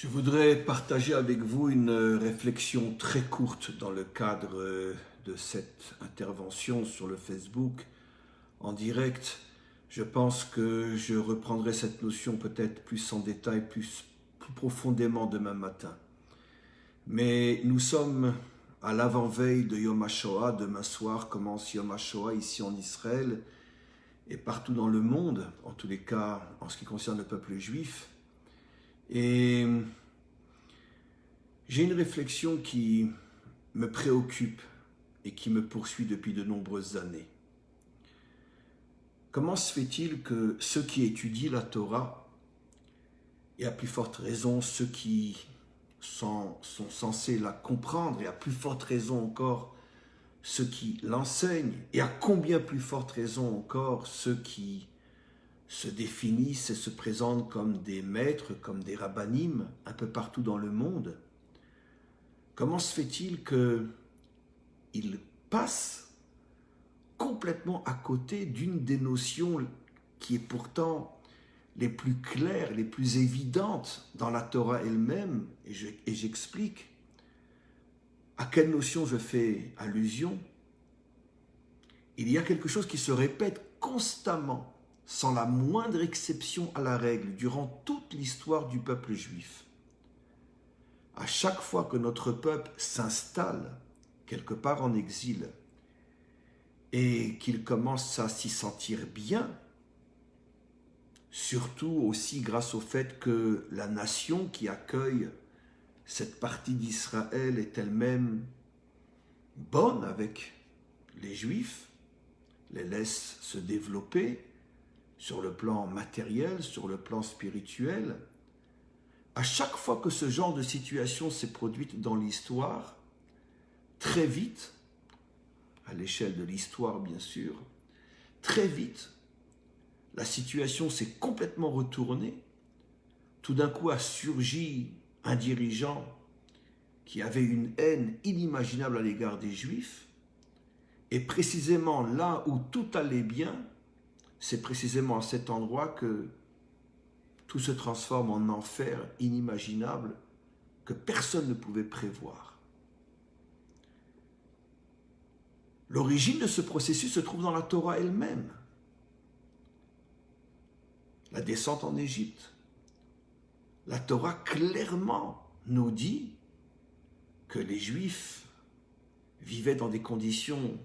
Je voudrais partager avec vous une réflexion très courte dans le cadre de cette intervention sur le Facebook en direct. Je pense que je reprendrai cette notion peut-être plus en détail, plus profondément demain matin. Mais nous sommes à l'avant-veille de Yom HaShoah. Demain soir commence Yom HaShoah ici en Israël et partout dans le monde, en tous les cas en ce qui concerne le peuple juif. Et j'ai une réflexion qui me préoccupe et qui me poursuit depuis de nombreuses années. Comment se fait-il que ceux qui étudient la Torah, et à plus forte raison ceux qui sont censés la comprendre, et à plus forte raison encore ceux qui l'enseignent, et à combien plus forte raison encore ceux qui se définissent et se présentent comme des maîtres, comme des rabbanim, un peu partout dans le monde, comment se fait-il qu'ils passent complètement à côté d'une des notions qui est pourtant les plus claires, les plus évidentes dans la Torah elle-même, et j'explique à quelle notion je fais allusion. Il y a quelque chose qui se répète constamment, sans la moindre exception à la règle, durant toute l'histoire du peuple juif. À chaque fois que notre peuple s'installe quelque part en exil et qu'il commence à s'y sentir bien, surtout aussi grâce au fait que la nation qui accueille cette partie d'Israël est elle-même bonne avec les Juifs, les laisse se développer sur le plan matériel, sur le plan spirituel. À chaque fois que ce genre de situation s'est produite dans l'histoire, très vite, à l'échelle de l'histoire bien sûr, très vite, la situation s'est complètement retournée. Tout d'un coup a surgi un dirigeant qui avait une haine inimaginable à l'égard des Juifs, et précisément là où tout allait bien, c'est précisément à cet endroit que tout se transforme en enfer inimaginable que personne ne pouvait prévoir. L'origine de ce processus se trouve dans la Torah elle-même. La descente en Égypte. La Torah clairement nous dit que les Juifs vivaient dans des conditions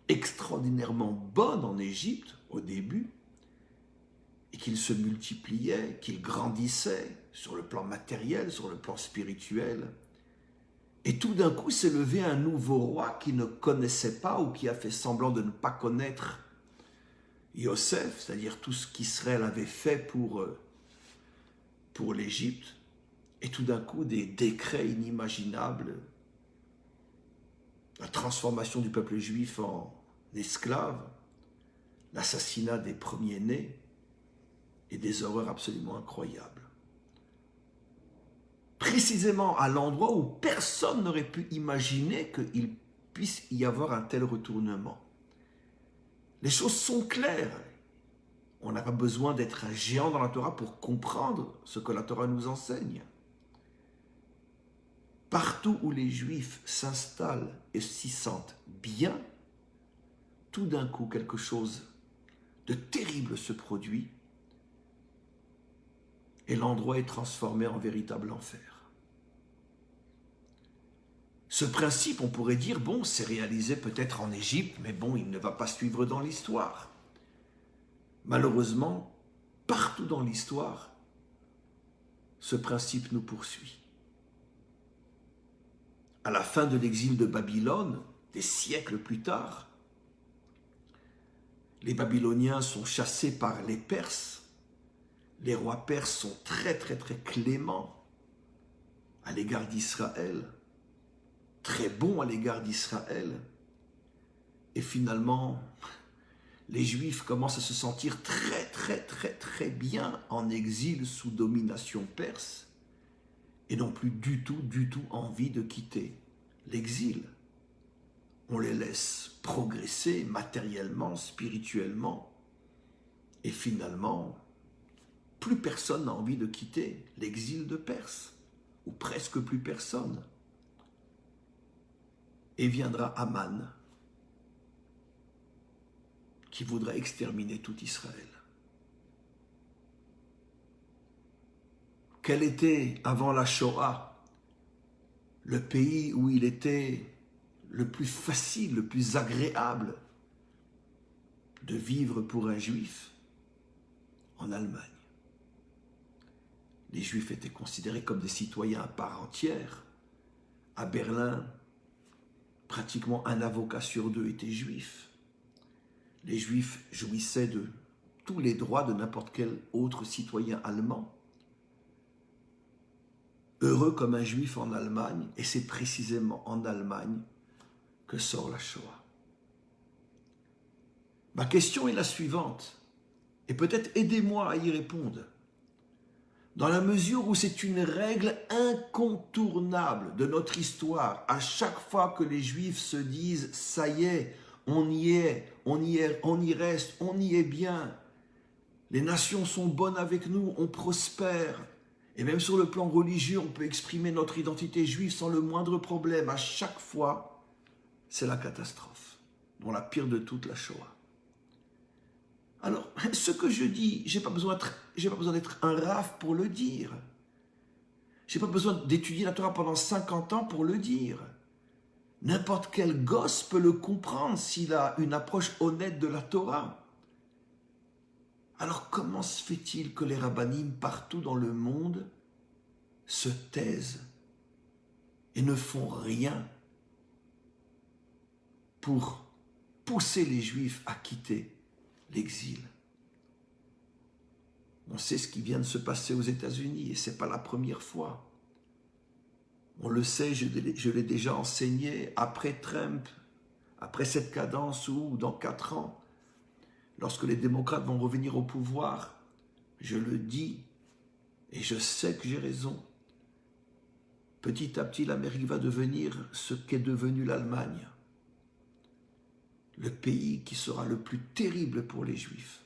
extraordinairement bonnes en Égypte au début, et qu'ils se multipliaient, qu'ils grandissaient sur le plan matériel, sur le plan spirituel. Et tout d'un coup s'est levé un nouveau roi qui ne connaissait pas ou qui a fait semblant de ne pas connaître Yosef, c'est-à-dire tout ce qu'Israël avait fait pour l'Égypte. Et tout d'un coup, des décrets inimaginables, la transformation du peuple juif en esclave, l'assassinat des premiers-nés et des horreurs absolument incroyables. Précisément à l'endroit où personne n'aurait pu imaginer qu'il puisse y avoir un tel retournement. Les choses sont claires. On n'a pas besoin d'être un géant dans la Torah pour comprendre ce que la Torah nous enseigne. Partout où les Juifs s'installent et s'y sentent bien, tout d'un coup quelque chose de terrible se produit et l'endroit est transformé en véritable enfer. Ce principe, on pourrait dire, bon, c'est réalisé peut-être en Égypte, mais bon, il ne va pas suivre dans l'histoire. Malheureusement, partout dans l'histoire, ce principe nous poursuit. À la fin de l'exil de Babylone, des siècles plus tard, les Babyloniens sont chassés par les Perses. Les rois perses sont très cléments à l'égard d'Israël, très bons à l'égard d'Israël. Et finalement, les Juifs commencent à se sentir très bien en exil sous domination perse et n'ont plus du tout envie de quitter l'exil. On les laisse progresser matériellement, spirituellement, et finalement, plus personne n'a envie de quitter l'exil de Perse. ou presque plus personne. Et viendra Aman, qui voudra exterminer tout Israël. Quel était, avant la Shoah, le pays où il était le plus facile, le plus agréable de vivre pour un juif? En Allemagne. Les juifs étaient considérés comme des citoyens à part entière. À Berlin, pratiquement un avocat sur deux était juif. Les juifs jouissaient de tous les droits de n'importe quel autre citoyen allemand. Heureux comme un juif en Allemagne, et c'est précisément en Allemagne que sort la Shoah. Ma question est la suivante, et peut-être aidez-moi à y répondre. Dans la mesure où c'est une règle incontournable de notre histoire, à chaque fois que les Juifs se disent « ça y est, on y reste, on y est bien, les nations sont bonnes avec nous, on prospère ». Et même sur le plan religieux, on peut exprimer notre identité juive sans le moindre problème. À chaque fois, c'est la catastrophe, dont la pire de toutes, la Shoah. Alors, ce que je dis, je n'ai pas besoin d'être un raf pour le dire. Je n'ai pas besoin d'étudier la Torah pendant 50 ans pour le dire. N'importe quel gosse peut le comprendre s'il a une approche honnête de la Torah. Alors comment se fait-il que les rabbinim partout dans le monde se taisent et ne font rien pour pousser les Juifs à quitter l'exil? On sait ce qui vient de se passer aux États-Unis et ce n'est pas la première fois. On le sait, je l'ai déjà enseigné après Trump, après cette cadence où dans 4 ans, lorsque les démocrates vont revenir au pouvoir, je le dis et je sais que j'ai raison. Petit à petit, l'Amérique va devenir ce qu'est devenue l'Allemagne. Le pays qui sera le plus terrible pour les Juifs.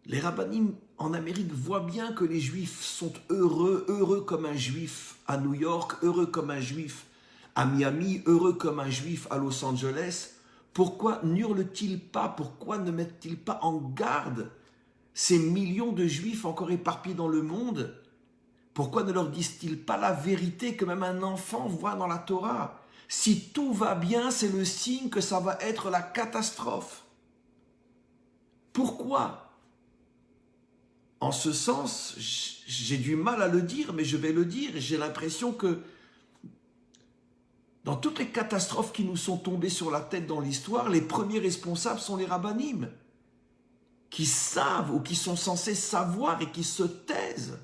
Les rabbinim en Amérique voient bien que les Juifs sont heureux comme un Juif à New York, heureux comme un Juif à Miami, heureux comme un Juif à Los Angeles. Pourquoi n'hurlent-ils pas? Pourquoi ne mettent-ils pas en garde ces millions de Juifs encore éparpillés dans le monde? Pourquoi ne leur disent-ils pas la vérité que même un enfant voit dans la Torah? Si tout va bien, c'est le signe que ça va être la catastrophe. Pourquoi? En ce sens, j'ai du mal à le dire, mais je vais le dire. J'ai l'impression que dans toutes les catastrophes qui nous sont tombées sur la tête dans l'histoire, les premiers responsables sont les rabbinim, qui savent ou qui sont censés savoir et qui se taisent,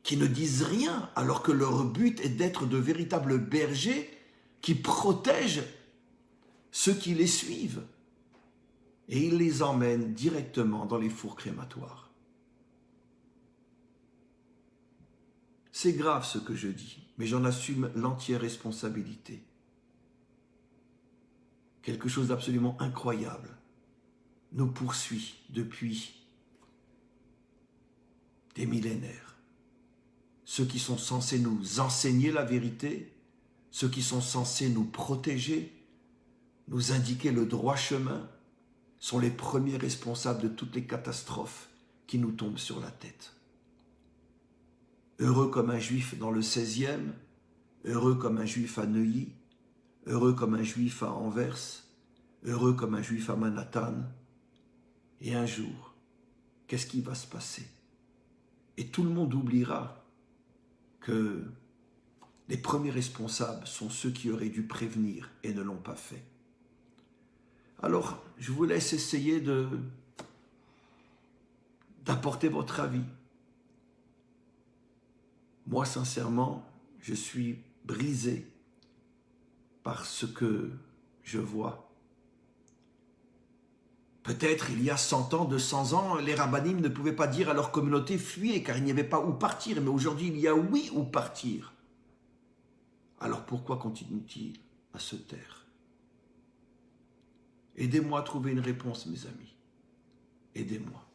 qui ne disent rien, alors que leur but est d'être de véritables bergers qui protègent ceux qui les suivent. Et ils les emmènent directement dans les fours crématoires. C'est grave ce que je dis, mais j'en assume l'entière responsabilité. Quelque chose d'absolument incroyable nous poursuit depuis des millénaires. Ceux qui sont censés nous enseigner la vérité, ceux qui sont censés nous protéger, nous indiquer le droit chemin, sont les premiers responsables de toutes les catastrophes qui nous tombent sur la tête. Heureux comme un juif dans le 16e, heureux comme un juif à Neuilly, heureux comme un juif à Anvers, heureux comme un juif à Manhattan. Et un jour, qu'est-ce qui va se passer? Et tout le monde oubliera que les premiers responsables sont ceux qui auraient dû prévenir et ne l'ont pas fait. Alors, je vous laisse essayer d'apporter votre avis. Moi, sincèrement, je suis brisé par ce que je vois. Peut-être il y a 100 ans, 200 ans, les rabbinim ne pouvaient pas dire à leur communauté « fuyez » car il n'y avait pas où partir. Mais aujourd'hui, il y a oui où partir. Alors pourquoi continuent-ils à se taire? Aidez-moi à trouver une réponse, mes amis. Aidez-moi.